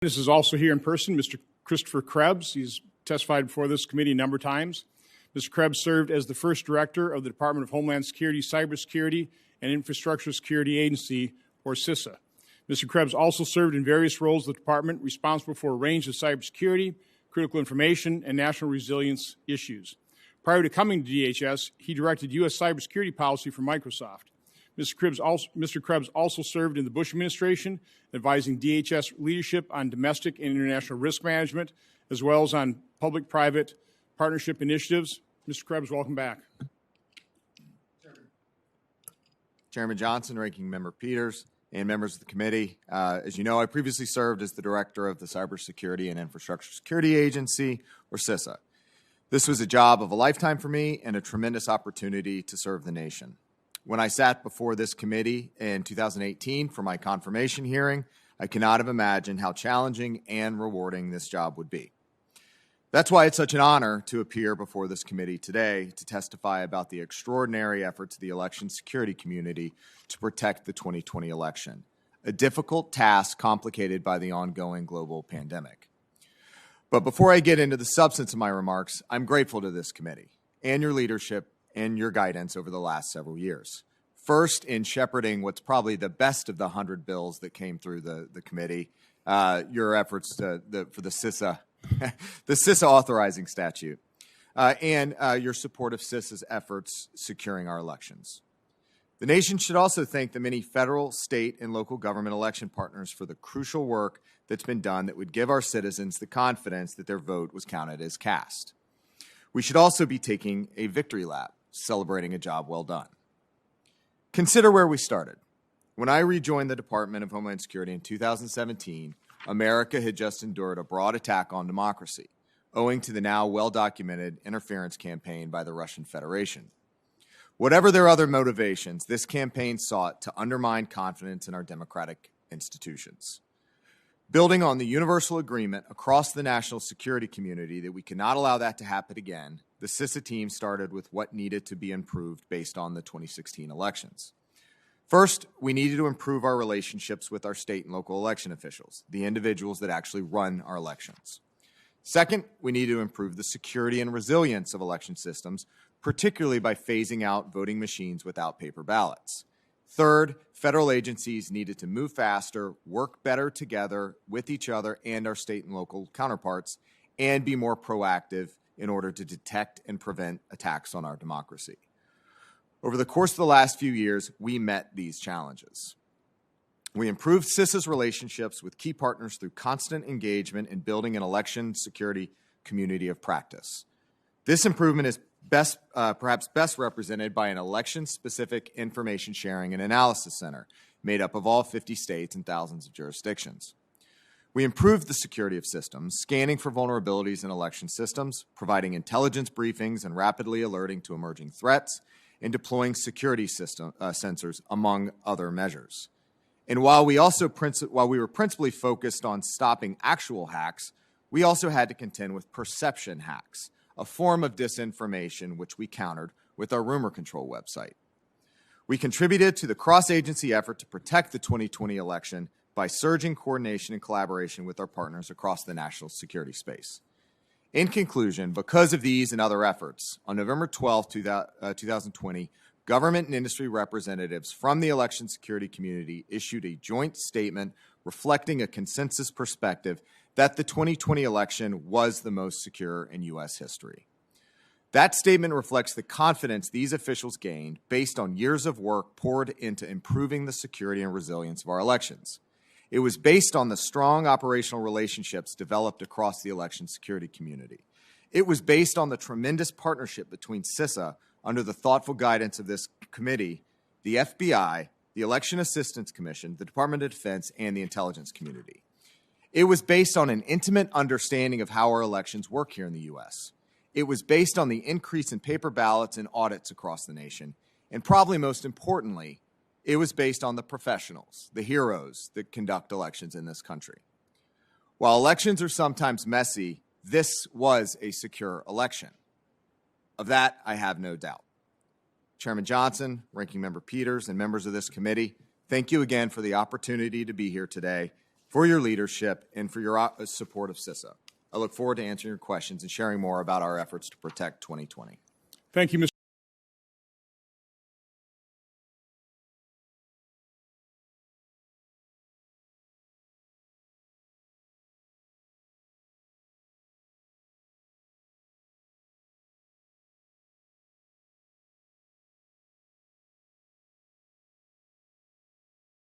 This is also here in person, Mr. Christopher Krebs. He's testified before this committee a number of times. Mr. Krebs served as the first director of the Department of Homeland Security, Cybersecurity, and Infrastructure Security Agency, or CISA. Mr. Krebs also served in various roles of the department responsible for a range of cybersecurity, critical information, and national resilience issues. Prior to coming to DHS, he directed U.S. cybersecurity policy for Microsoft. Mr. Krebs also served in the Bush administration, advising DHS leadership on domestic and international risk management, as well as on public-private partnership initiatives. Mr. Krebs, welcome back. Chairman Johnson, Ranking Member Peters, and members of the committee. As you know, I previously served as the director of the Cybersecurity and Infrastructure Security Agency, or CISA. This was a job of a lifetime for me and a tremendous opportunity to serve the nation. When I sat before this committee in 2018 for my confirmation hearing, I cannot have imagined how challenging and rewarding this job would be. That's why it's such an honor to appear before this committee today to testify about the extraordinary efforts of the election security community to protect the 2020 election, a difficult task complicated by the ongoing global pandemic. But before I get into the substance of my remarks, I'm grateful to this committee and your leadership and your guidance over the last several years. First, in shepherding what's probably the best of the 100 bills that came through the committee, your efforts for the CISA, the CISA authorizing statute, and your support of CISA's efforts securing our elections. The nation should also thank the many federal, state, and local government election partners for the crucial work that's been done that would give our citizens the confidence that their vote was counted as cast. We should also be taking a victory lap, celebrating a job well done. Consider where we started. When I rejoined the Department of Homeland Security in 2017, America had just endured a broad attack on democracy, owing to the now well-documented interference campaign by the Russian Federation. Whatever their other motivations, this campaign sought to undermine confidence in our democratic institutions. Building on the universal agreement across the national security community that we cannot allow that to happen again, the CISA team started with what needed to be improved based on the 2016 elections. First, we needed to improve our relationships with our state and local election officials, the individuals that actually run our elections. Second, we needed to improve the security and resilience of election systems, particularly by phasing out voting machines without paper ballots. Third, federal agencies needed to move faster, work better together with each other and our state and local counterparts, and be more proactive in order to detect and prevent attacks on our democracy. Over the course of the last few years, we met these challenges. We improved CISA's relationships with key partners through constant engagement in building an election security community of practice. This improvement is perhaps best represented by an election-specific information sharing and analysis center made up of all 50 states and thousands of jurisdictions. We improved the security of systems, scanning for vulnerabilities in election systems, providing intelligence briefings and rapidly alerting to emerging threats, and deploying security sensors, among other measures. And while we were principally focused on stopping actual hacks, we also had to contend with perception hacks, a form of disinformation which we countered with our rumor control website. We contributed to the cross-agency effort to protect the 2020 election by surging coordination and collaboration with our partners across the national security space. In conclusion, because of these and other efforts, on November 12, 2020, government and industry representatives from the election security community issued a joint statement reflecting a consensus perspective that the 2020 election was the most secure in U.S. history. That statement reflects the confidence these officials gained based on years of work poured into improving the security and resilience of our elections. It was based on the strong operational relationships developed across the election security community. It was based on the tremendous partnership between CISA, under the thoughtful guidance of this committee, the FBI, the Election Assistance Commission, the Department of Defense, and the intelligence community. It was based on an intimate understanding of how our elections work here in the U.S. It was based on the increase in paper ballots and audits across the nation. And probably most importantly, it was based on the professionals, the heroes that conduct elections in this country. While elections are sometimes messy, this was a secure election. Of that, I have no doubt. Chairman Johnson, Ranking Member Peters, and members of this committee, thank you again for the opportunity to be here today for your leadership, and for your support of CISA. I look forward to answering your questions and sharing more about our efforts to protect 2020. Thank you, Mr.